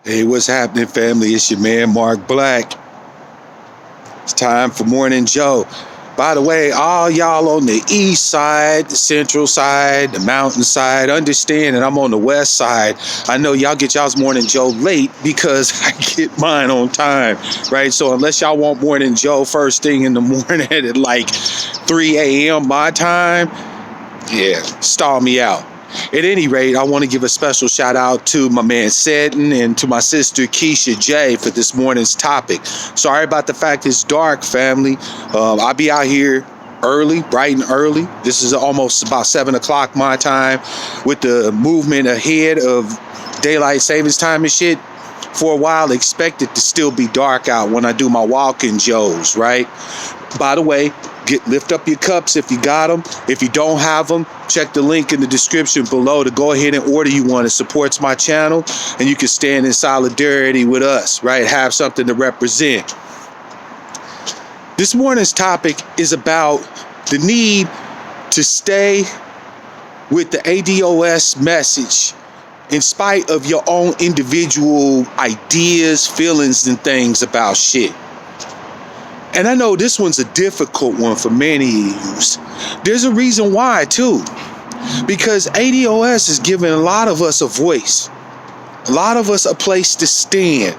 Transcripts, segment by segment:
Hey, what's happening, family? It's your man, Mark Black. It's time for Morning Joe. By the way, all y'all on the east side, the central side, the mountain side, understand that I'm on the west side. I know y'all get y'all's Morning Joe late because I get mine on time, right? So unless y'all want Morning Joe first thing in the morning at like 3 a.m. my time, yeah, stall me out. At any rate, I want to give a special shout out to my man Seddon and to my sister Keisha J for this morning's topic. Sorry about the fact it's dark, family. I'll be out here early, bright and early. This is almost about 7 o'clock my time with the movement ahead of daylight savings time and shit. For a while, expect it to still be dark out when I do my walking Joes, right? By the way, lift up your cups if you got them. If you don't have them, check the link in the description below to go ahead and order you one. It supports my channel, and you can stand in solidarity with us, right? Have something to represent. This morning's topic is about the need to stay with the ADOS message in spite of your own individual ideas, feelings, and things about shit. And I know this one's a difficult one for many of you. There's a reason why, too. Because ADOS is giving a lot of us a voice. A lot of us a place to stand.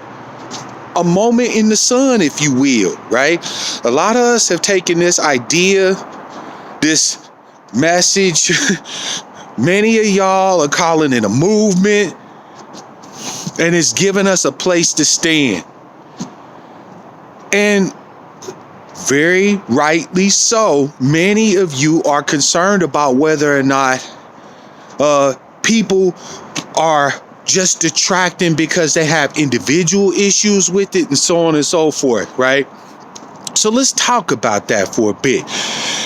A moment in the sun, if you will, right? A lot of us have taken this idea, this message. Many of y'all are calling it a movement. And it's giving us a place to stand. And very rightly so, many of you are concerned about whether or not people are just detracting because they have individual issues with it and so on and so forth, right? So let's talk about that for a bit.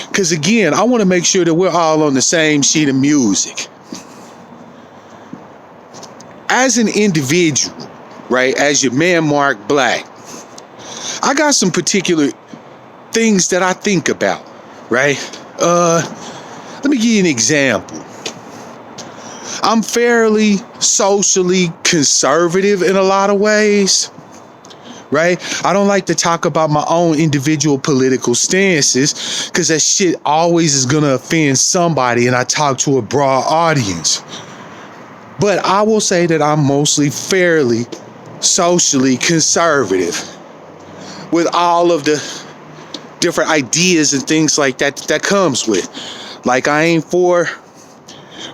Because again, I want to make sure that we're all on the same sheet of music. As an individual, right, as your man Mark Black, I got some particular things that I think about, right? Let me give you an example. I'm fairly socially conservative in a lot of ways, right? I don't like to talk about my own individual political stances because that shit always is going to offend somebody, and I talk to a broad audience. But I will say that I'm mostly fairly socially conservative with all of the different ideas and things like that comes with. Like, I ain't for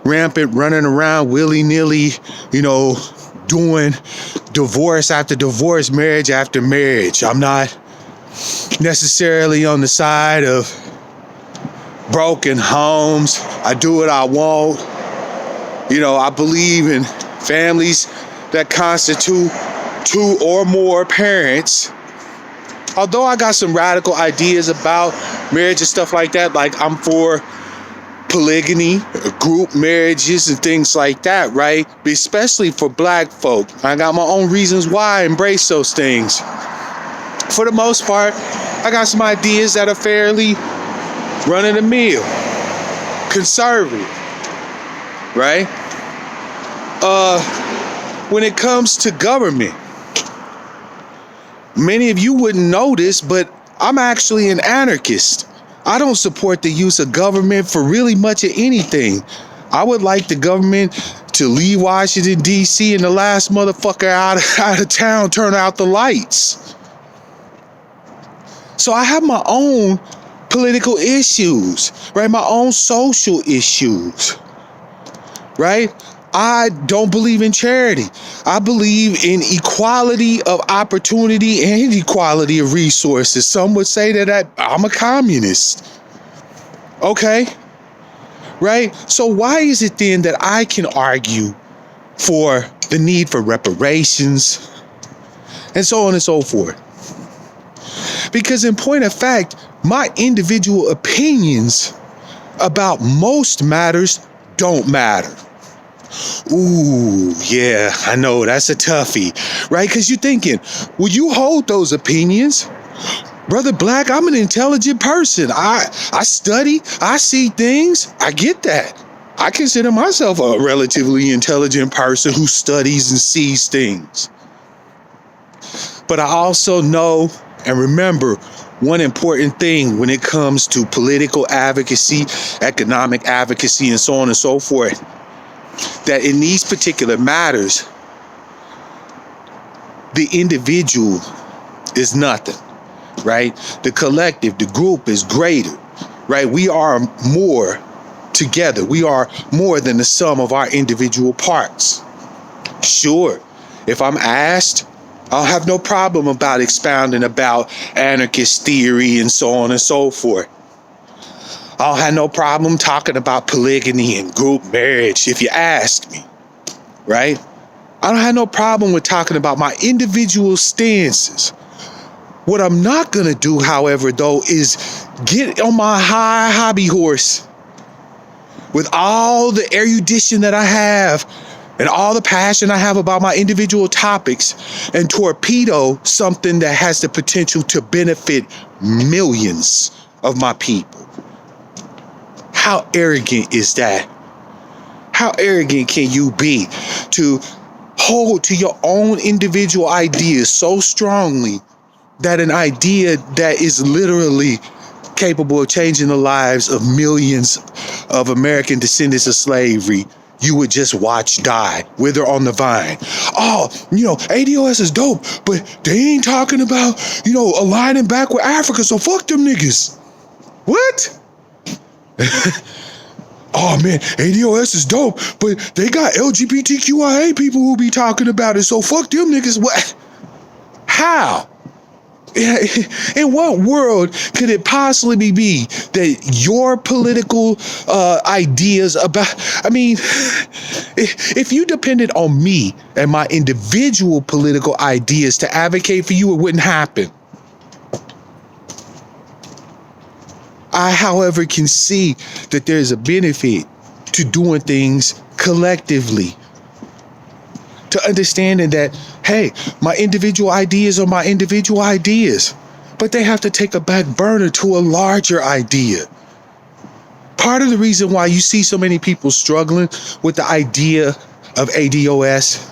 rampant running around willy-nilly, doing divorce after divorce, marriage after marriage. I'm not necessarily on the side of broken homes. I do what I want. I believe in families that constitute 2 or more parents. Although I got some radical ideas about marriage and stuff like that, like I'm for polygamy, group marriages and things like that, right? But especially for black folk. I got my own reasons why I embrace those things. For the most part, I got some ideas that are fairly run-of-the-mill, conservative, right? When it comes to government, many of you wouldn't know this, but I'm actually an anarchist. I don't support the use of government for really much of anything. I would like the government to leave Washington, D.C. and the last motherfucker out of town turn out the lights. So I have my own political issues, right? My own social issues, right? I don't believe in charity. I believe in equality of opportunity and equality of resources. Some would say that I'm a communist. Okay? Right? So why is it then that I can argue for the need for reparations and so on and so forth? Because in point of fact, my individual opinions about most matters don't matter. Ooh, yeah, I know, that's a toughie, right? Because you're thinking, will you hold those opinions? Brother Black, I'm an intelligent person. I study, I see things, I get that. I consider myself a relatively intelligent person who studies and sees things. But I also know and remember one important thing when it comes to political advocacy, economic advocacy, and so on and so forth, that in these particular matters, the individual is nothing, right? The collective, the group is greater, right? We are more together. We are more than the sum of our individual parts. Sure, if I'm asked, I'll have no problem about expounding about anarchist theory and so on and so forth. I'll have no problem talking about polygamy and group marriage if you ask me, right? I don't have no problem with talking about my individual stances. What I'm not going to do, however, though, is get on my high hobby horse with all the erudition that I have and all the passion I have about my individual topics and torpedo something that has the potential to benefit millions of my people. How arrogant is that? How arrogant can you be to hold to your own individual ideas so strongly that an idea that is literally capable of changing the lives of millions of American descendants of slavery, you would just watch die, wither on the vine? Oh, ADOS is dope, but they ain't talking about, aligning back with Africa, so fuck them niggas. What? Oh man, ADOS is dope, but they got LGBTQIA people who be talking about it, so fuck them niggas. What? How? In what world could it possibly be that your political ideas about, if you depended on me and my individual political ideas to advocate for you, it wouldn't happen. I, however, can see that there's a benefit to doing things collectively, to understanding that, hey, my individual ideas are my individual ideas, but they have to take a back burner to a larger idea. Part of the reason why you see so many people struggling with the idea of ADOS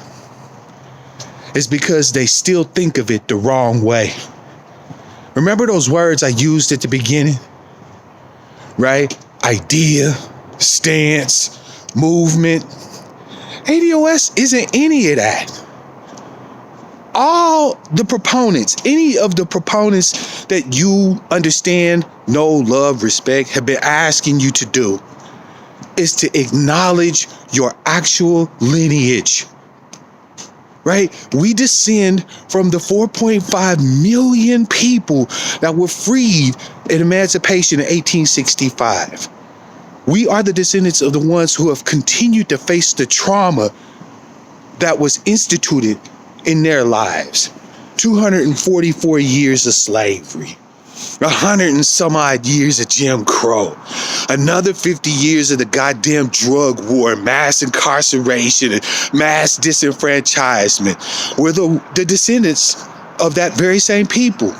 is because they still think of it the wrong way. Remember those words I used at the beginning? Right? Idea, stance, movement. ADOS isn't any of that. All the proponents, any of the proponents that you understand, know, love, respect, have been asking you to do is to acknowledge your actual lineage. Right? We descend from the 4.5 million people that were freed in emancipation in 1865. We are the descendants of the ones who have continued to face the trauma that was instituted in their lives. 244 years of slavery, 100 and some odd years of Jim Crow, another 50 years of the goddamn drug war, mass incarceration, and mass disenfranchisement. We're the descendants of that very same people.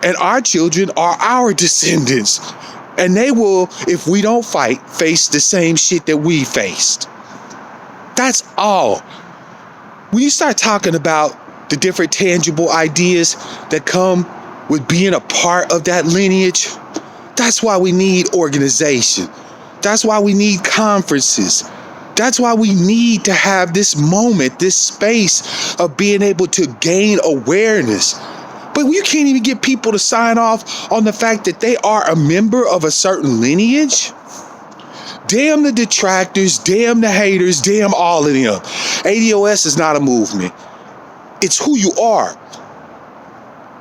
And our children are our descendants. And they will, if we don't fight, face the same shit that we faced. That's all. When you start talking about the different tangible ideas that come with being a part of that lineage, that's why we need organization. That's why we need conferences. That's why we need to have this moment, this space of being able to gain awareness. But you can't even get people to sign off on the fact that they are a member of a certain lineage. Damn the detractors, damn the haters, damn all of them. ADOS is not a movement. It's who you are.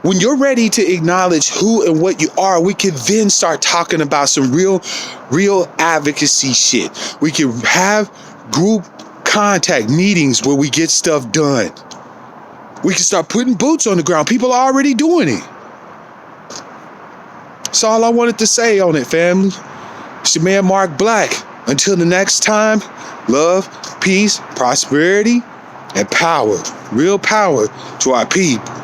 When you're ready to acknowledge who and what you are, we can then start talking about some real advocacy shit. We can have group contact meetings where we get stuff done. We can start putting boots on the ground. People are already doing it. That's all I wanted to say on it, family. It's your man, Mark Black. Until the next time, love, peace, prosperity, and power. Real power to our people.